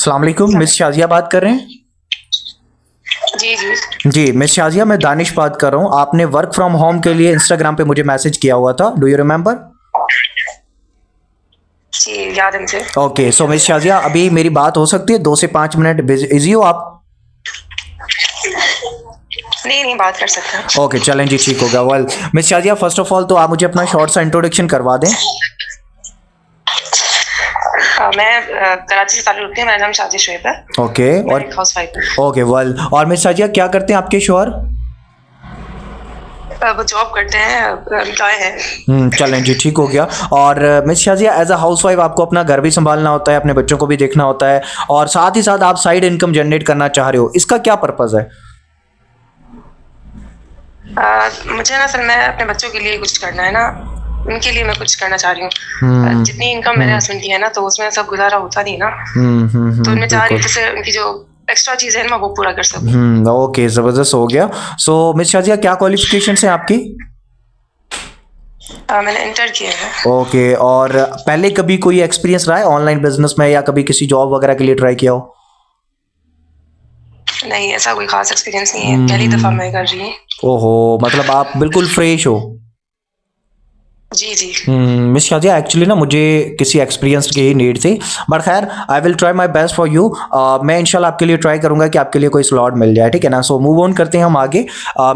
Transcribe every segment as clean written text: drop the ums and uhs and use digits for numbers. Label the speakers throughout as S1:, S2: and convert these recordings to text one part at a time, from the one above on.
S1: अस्सलाम वालेकुम, मिस शाजिया बात कर रहे हैं?
S2: जी जी
S1: जी मिस शाजिया, मैं दानिश बात कर रहा हूँ। आपने वर्क फ्रॉम होम के लिए इंस्टाग्राम पे मुझे मैसेज किया हुआ था, डू यू रिमेम्बर?
S2: जी, याद है मुझे।
S1: ओके, सो मिस शाजिया, अभी मेरी बात हो सकती है 2 से 5 मिनट? इजी हो आप?
S2: नहीं नहीं, बात कर सकते हैं।
S1: ओके, चलें जी, ठीक हो गया। Well miss Shazia, first of all तो आप मुझे अपना शॉर्ट सा इंट्रोडक्शन करवा दें।
S2: मैं कराची से ताल्लुक़ रखती हूँ। मेरा नाम शाजी शुएब है।
S1: ओके,
S2: मैं
S1: और
S2: एक हाउस वाइफ हूँ।
S1: ओके वेल, और मिस शाजिया क्या करते हैं आपके शोहर?
S2: वो जॉब करते हैं, एम्प्लॉय है।
S1: चलें जी, ठीक हो गया। और miss Shazia, as a housewife आपको अपना घर भी संभालना होता है, अपने बच्चों को भी देखना होता है, और साथ ही साथ आप साइड इनकम जनरेट करना चाह रहे हो, इसका क्या पर्पज़ है?
S2: मुझे ना असल में अपने बच्चों के लिए कुछ करना है ना, उनके लिए मैं कुछ करना चाह रही हूँ। जितनी इनकम मेरे हस्बैंड की है ना, तो उसमें सब गुजारा होता नहीं ना। तो मैं चाह रही हूँ जैसे उनकी जो एक्स्ट्रा चीज़ है ना, मैं वो पूरा कर सकूँ।
S1: ओके, ज़बरदस्त हो गया। सो मिस शाजिया, क्या क्वालिफिकेशन है आपकी?
S2: मैंने इंटर किया है।
S1: ओके, और पहले कभी कोई एक्सपीरियंस रहा है ऑनलाइन बिजनेस में, या कभी किसी जॉब वगैरह के लिए ट्राई किया हो?
S2: नहीं, ऐसा कोई खास एक्सपीरियंस नहीं है, पहली दफ़ा मैं कर रही हूँ।
S1: ओहो, मतलब आप बिल्कुल फ्रेश हो।
S2: जी जी।
S1: मिस शाजिया, एक्चुअली ना मुझे किसी एक्सपीरियंस की ही नीड थी, बट खैर I will try my best for you. मैं इंशाल्लाह आपके लिए ट्राई करूंगा कि आपके लिए कोई स्लॉट मिल जाए, ठीक है ना? सो मूव ऑन करते हैं हम आगे।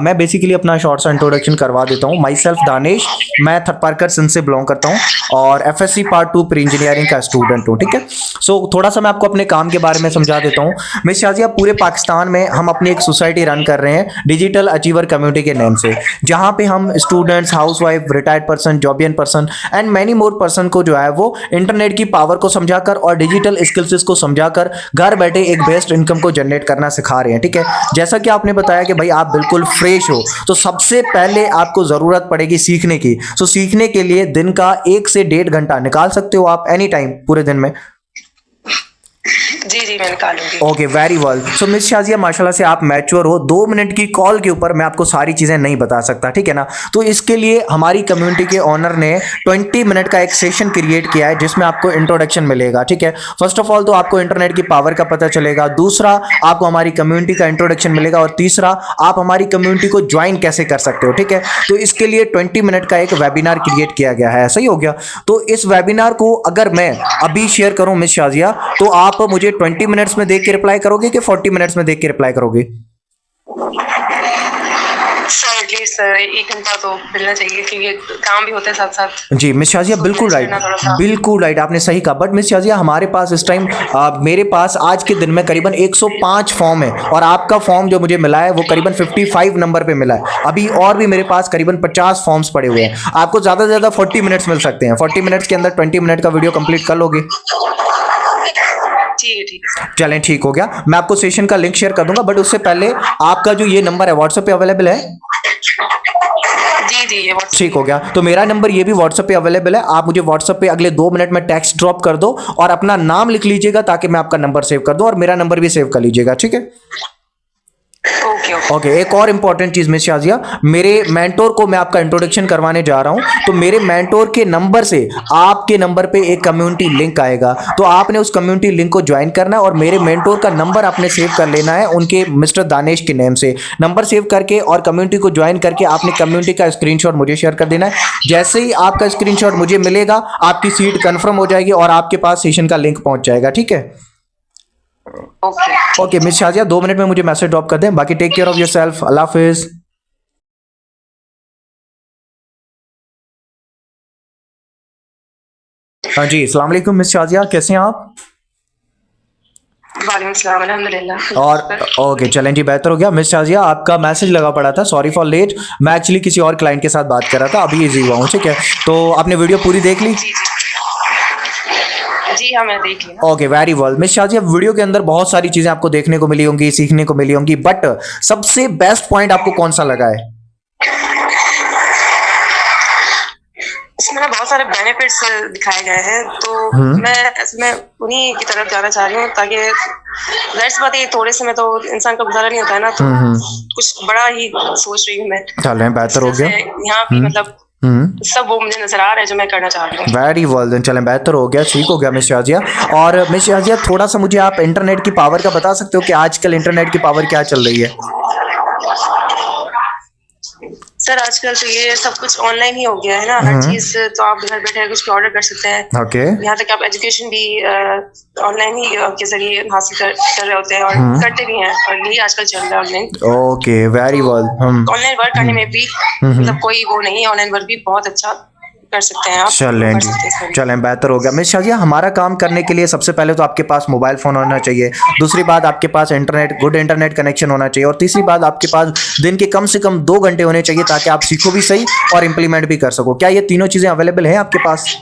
S1: मैं बेसिकली अपना शॉर्ट सा इंट्रोडक्शन करवा देता हूँ। माई सेल्फ दानिश, मैं थर पार्कर सिंध से बिलोंग करता हूँ, और FSC पार्ट 2 प्री इंजीनियरिंग का स्टूडेंट हूँ, ठीक है? सो थोड़ा सा मैं आपको अपने काम के बारे में समझा देता हूँ। मिस शाजिया, पूरे पाकिस्तान में हम अपनी एक सोसाइटी रन कर रहे हैं डिजिटल अचीवर कम्युनिटी के नेम से, जहाँ पे हम students, housewife, retired person, जॉबियन person and many more person को जो है वो इंटरनेट की पावर को समझाकर और डिजिटल स्किल्स को समझाकर घर बैठे एक बेस्ट इनकम को जनरेट करना सिखा रहे हैं, ठीक है? जैसा कि आपने बताया कि भाई आप बिल्कुल फ्रेश हो, तो सबसे पहले आपको ज़रूरत पड़ेगी सीखने की। सो सीखने के लिए दिन का 1 से 1.5 घंटा निकाल सकते हो आप एनी टाइम पूरे दिन में?
S2: जी जी, मैं निकालूंगी।
S1: Okay, very well. So miss Shazia, माशाल्लाह से आप मैच्योर हो। 2 मिनट की कॉल के ऊपर मैं आपको सारी चीज़ें नहीं बता सकता, ठीक है ना? तो इसके लिए हमारी कम्युनिटी के ऑनर ने 20 मिनट का एक सेशन क्रिएट किया है, जिसमें आपको इंट्रोडक्शन मिलेगा, ठीक है? फर्स्ट ऑफ ऑल तो आपको इंटरनेट की पावर का पता चलेगा, दूसरा आपको हमारी कम्युनिटी का इंट्रोडक्शन मिलेगा, और तीसरा आप हमारी कम्युनिटी को ज्वाइन कैसे कर सकते हो, ठीक है? तो इसके लिए 20 मिनट का एक वेबिनार क्रिएट किया गया है, सही हो गया? तो इस वेबिनार को अगर मैं अभी शेयर करूं मिस शाजिया, तो आप मुझे 20 मिनट्स में देख के रिप्लाई करोगे कि 40 मिनट्स में देख के रिप्लाई करोगे?
S2: सर एटलीस्ट सर 1 घंटा तो मिलना चाहिए, क्योंकि काम भी होता है साथ साथ।
S1: जी मिस शाजिया, बिल्कुल राइट, बिल्कुल राइट, आपने सही कहा। बट मिस शाजिया, हमारे पास इस टाइम मेरे पास आज के दिन में करीबन 105 फॉर्म है, और आपका फॉर्म जो मुझे मिला है वो करीबन 55 नंबर पे मिला है। अभी और भी मेरे पास करीबन 50 फॉर्म्स पड़े हुए हैं। आपको ज़्यादा से ज़्यादा 40 मिनट्स मिल सकते हैं। 40 मिनट्स के अंदर 20 मिनट का वीडियो कंप्लीट कर लोगे?
S2: ठीक है।
S1: चलें, ठीक हो गया। मैं आपको सेशन का लिंक शेयर कर दूंगा, बट उससे पहले आपका जो ये नंबर है व्हाट्सएप पे अवेलेबल है?
S2: जी जी, ये
S1: ठीक हो गया। तो मेरा नंबर ये भी व्हाट्सएप पे अवेलेबल है। आप मुझे व्हाट्सएप पे अगले 2 मिनट में टेक्स्ट ड्रॉप कर दो, और अपना नाम लिख लीजिएगा ताकि मैं आपका नंबर सेव कर दूं, और मेरा नंबर भी सेव कर लीजिएगा, ठीक है? ओके, एक और इंपॉर्टेंट चीज मिस शाजिया, मेरे मेंटोर को मैं आपका इंट्रोडक्शन करवाने जा रहा हूं, तो मेरे मेंटोर के नंबर से आपके नंबर पे एक कम्युनिटी लिंक आएगा, तो आपने उस कम्युनिटी लिंक को ज्वाइन करना है, और मेरे मेंटोर का नंबर आपने सेव कर लेना है उनके मिस्टर दानिश के नेम से। नंबर सेव करके और कम्युनिटी को ज्वाइन करके आपने कम्युनिटी का स्क्रीनशॉट मुझे शेयर कर देना है। जैसे ही आपका स्क्रीनशॉट मुझे मिलेगा, आपकी सीट कंफर्म हो जाएगी और आपके पास सेशन का लिंक पहुंच जाएगा, ठीक है? ओके मिस शाजिया, 2 मिनट में मुझे मैसेज ड्रॉप कर दें। बाकी टेक केयर ऑफ योरसेल्फ। अल्लाह हाफिज। हाँ जी, अस्सलाम वालेकुम मिस शाजिया, कैसे हैं आप?
S2: वालेकुम सलाम, अल्हम्दुलिल्लाह।
S1: और ओके, चलें जी, बेहतर हो गया। मिस शाजिया, आपका मैसेज लगा पड़ा था, सॉरी फॉर लेट। मैं एक्चुअली किसी और क्लाइंट के साथ बात कर रहा था, अभी इजी हुआ हूँ, ठीक है? तो आपने वीडियो पूरी देख ली?
S2: जी हाँ, मैं देख ली।
S1: Okay, very well. Miss Shazia, video के अंदर बहुत सारी चीजें आपको देखने को मिली होंगी, सीखने को मिली होंगी, बट सबसे बेस्ट पॉइंट आपको कौन सा लगा है?
S2: इसमें बहुत सारे बेनिफिट्स दिखाए गए हैं, तो मैं उन्हीं की तरफ जाना चाह रही हूँ, ताकि जाहिर सी बात है थोड़े से में तो इंसान का गुजारा नहीं होता है ना, तो कुछ बड़ा ही सोच रही हूँ मैं।
S1: चलें, बेहतर हो गया।
S2: यहाँ भी मतलब सब वो मुझे नजर आ रहा है जो मैं करना चाह रही हूँ।
S1: वेरी वेल देन, चलें बेहतर हो गया, ठीक हो गया मिस शाजिया। और मिस शाजिया थोड़ा सा मुझे आप इंटरनेट की पावर का बता सकते हो कि आजकल इंटरनेट की पावर क्या चल रही है?
S2: सर आजकल तो ये सब कुछ ऑनलाइन ही हो गया है ना, हर चीज तो आप घर बैठे कुछ ऑर्डर कर सकते हैं।
S1: ओके।
S2: यहाँ तक आप एजुकेशन भी ऑनलाइन ही के जरिए हासिल कर रहे होते हैं और करते भी हैं, और यही आजकल चल रहा है online.
S1: Okay very well.
S2: Online work करने में भी मतलब कोई वो नहीं है, ऑनलाइन वर्क भी बहुत अच्छा कर सकते हैं आप।
S1: चलें जी, चलें बेहतर हो गया। मिस शाजिया हमारा काम करने के लिए सबसे पहले तो आपके पास मोबाइल फ़ोन होना चाहिए, दूसरी बात आपके पास इंटरनेट, गुड इंटरनेट कनेक्शन होना चाहिए, और तीसरी बात आपके पास दिन के कम से कम 2 घंटे होने चाहिए ताकि आप सीखो भी सही और इम्प्लीमेंट भी कर सको। क्या ये तीनों चीज़ें अवेलेबल हैं आपके पास?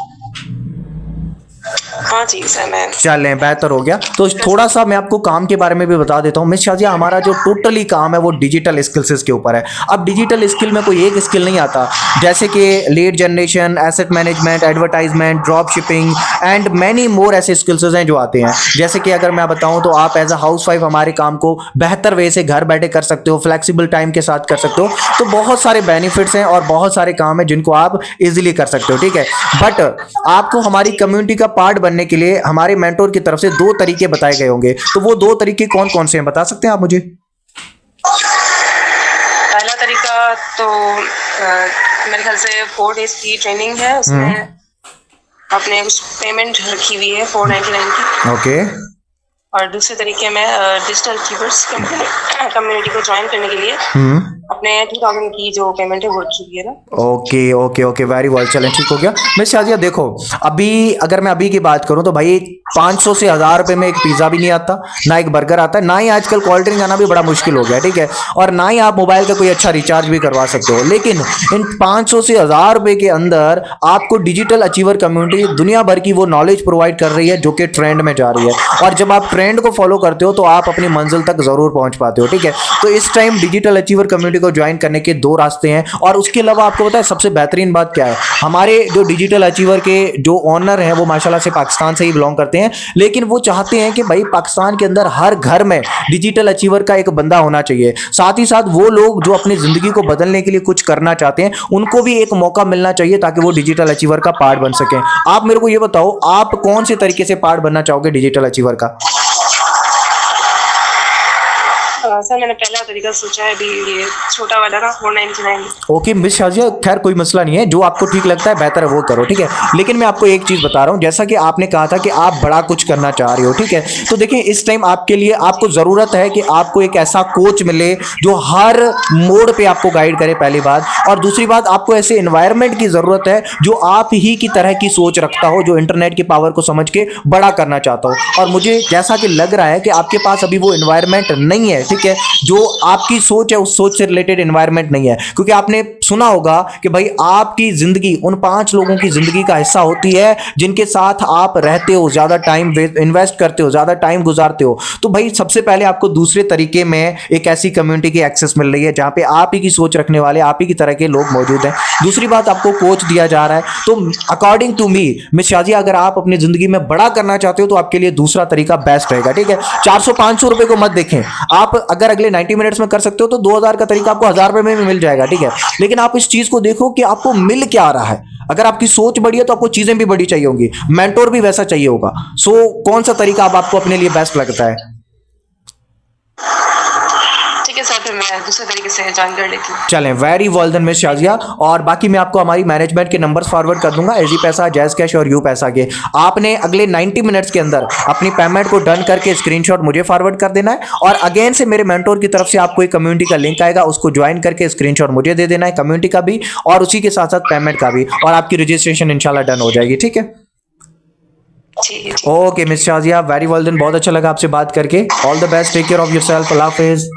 S2: हाँ जी सर, मैं
S1: चलें बेहतर हो गया। तो थोड़ा सा मैं आपको काम के बारे में भी बता देता हूँ मिस शाजिया। हमारा जो टोटली काम है वो डिजिटल स्किल्स के ऊपर है। अब डिजिटल स्किल में कोई एक स्किल नहीं आता, जैसे कि lead generation, asset management, advertisement, drop shipping and many मोर ऐसे स्किल्स हैं जो आते हैं। जैसे कि अगर मैं बताऊँ तो आप एज अ हाउस वाइफ हमारे काम को बेहतर वे से घर बैठे कर सकते हो, फ्लेक्सिबल टाइम के साथ कर सकते हो। तो बहुत सारे बेनिफिट्स हैं और बहुत सारे काम हैं जिनको आप इजीली कर सकते हो, ठीक है। बट आपको हमारी कम्युनिटी का पार्ट बनने के लिए हमारे मेंटोर की तरफ से 2 तरीके बताए गए होंगे, तो वो 2 तरीके कौन कौन से हैं बता सकते हैं आप मुझे?
S2: पहला तरीका तो मेरे ख्याल से 4 डेज की ट्रेनिंग है, उसमें आपने कुछ पेमेंट रखी हुई है 499 की।
S1: ओके।
S2: और दूसरे तरीके में डिजिटल अचीवर्स कम्युनिटी को ज्वाइन करने के लिए अपने 2000 की जो पेमेंट है वो रखी हुई है ना।
S1: Okay okay okay very well, चलें ठीक हो गया। मिस शाजिया देखो, अभी अगर मैं अभी की बात करूं तो भाई 500 से 1000 रुपए में एक पिज़्ज़ा भी नहीं आता, ना एक बर्गर आता है, ना ही आजकल कोल्ड ड्रिंक आना भी बड़ा मुश्किल हो गया, ठीक है। और ना ही आप मोबाइल का कोई अच्छा रिचार्ज भी करवा सकते हो। लेकिन इन 500 से 1000 रुपए के अंदर आपको डिजिटल अचीवर कम्युनिटी दुनिया भर की वो नॉलेज प्रोवाइड कर रही है जो कि ट्रेंड में जा रही है, और जब आप ट्रेंड को फॉलो करते हो तो आप अपनी मंजिल तक जरूर पहुंच पाते हो, ठीक है। तो इस टाइम डिजिटल अचीवर कम्युनिटी को ज्वाइन करने के 2 रास्ते हैं। और उसके अलावा आपको पता है सबसे बेहतरीन बात क्या है? हमारे जो डिजिटल अचीवर के जो ओनर हैं वो माशाल्लाह से पाकिस्तान से ही बिलोंग करते हैं, लेकिन वो चाहते हैं कि भाई पाकिस्तान के अंदर हर घर में डिजिटल अचीवर का एक बंदा होना चाहिए। साथ ही साथ वो लोग जो अपनी जिंदगी को बदलने के लिए कुछ करना चाहते हैं उनको भी एक मौका मिलना चाहिए ताकि वो डिजिटल अचीवर का पार्ट बन सकें। आप मेरे को ये बताओ, आप कौन से तरीके से पार्ट बनना चाहोगे डिजिटल अचीवर का?
S2: सर मैंने पहला तरीका सोचा है अभी, ये छोटा वाला ना 499।
S1: ओके मिस शाजिया, खैर कोई मसला नहीं है, जो आपको ठीक लगता है बेहतर है वो करो, ठीक है। लेकिन मैं आपको एक चीज़ बता रहा हूँ, जैसा कि आपने कहा था कि आप बड़ा कुछ करना चाह रहे हो, ठीक है। तो देखिए इस टाइम आपके लिए आपको ज़रूरत है कि आपको एक ऐसा कोच मिले जो हर मोड़ पे आपको गाइड करे, पहली बात। और दूसरी बात, आपको ऐसे एनवायरनमेंट की ज़रूरत है जो आप ही की तरह की सोच रखता हो, जो इंटरनेट की पावर को समझ के बड़ा करना चाहता हो। और मुझे जैसा कि लग रहा है कि आपके पास अभी वो एनवायरनमेंट नहीं है, ठीक है। जो आपकी सोच है उस सोच से रिलेटेड एनवायरनमेंट नहीं है, क्योंकि आपने सुना होगा कि भाई आपकी जिंदगी उन 5 लोगों की जिंदगी का हिस्सा होती है जिनके साथ आप रहते हो, ज्यादा टाइम इन्वेस्ट करते हो, ज्यादा टाइम गुजारते हो। तो भाई सबसे पहले आपको दूसरे तरीके में एक ऐसी कम्युनिटी की एक्सेस मिल रही है जहां पे आप ही की सोच रखने वाले, आप ही की तरह के लोग मौजूद हैं। दूसरी बात, आपको कोच दिया जा रहा है। तो according to me miss Shazia, अगर आप अपनी जिंदगी में बड़ा करना चाहते हो तो आपके लिए दूसरा तरीका बेस्ट रहेगा, ठीक है। 400-500 रुपए को मत देखें आप, अगर अगले 90 मिनट्स में कर सकते हो तो 2000 का तरीका आपको 1000 रुपए में भी मिल जाएगा, ठीक है। लेकिन आप इस चीज को देखो कि आपको मिल क्या आ रहा है। अगर आपकी सोच बड़ी है तो आपको चीजें भी बड़ी चाहिए होंगी, मेंटोर भी वैसा चाहिए होगा। सो कौन सा तरीका अब आपको अपने लिए बेस्ट लगता है?
S2: मैं दूसरे तरीके से ज्वाइन कर लेती हूँ।
S1: चलें, very well then miss Shazia. और बाकी मैं आपको हमारी मैनेजमेंट के नंबर्स फॉरवर्ड कर दूंगा, एजी पैसा, जैज कैश और यू पैसा के। आपने अगले 90 मिनट्स के अंदर अपनी पेमेंट को डन करके स्क्रीनशॉट मुझे फॉरवर्ड कर देना है, और अगेन से मेरे मेंटोर की तरफ से आपको एक कम्युनिटी का लिंक आएगा, उसको ज्वाइन करके स्क्रीनशॉट मुझे दे देना है, कम्युनिटी का भी और उसी के साथ साथ पेमेंट का भी, और आपकी रजिस्ट्रेशन इंशाल्लाह डन हो जाएगी, ठीक है। Okay miss Shazia, very well then, बहुत अच्छा लगा आपसे बात करके। All the best, take care of yourself, अल्लाह हाफिज।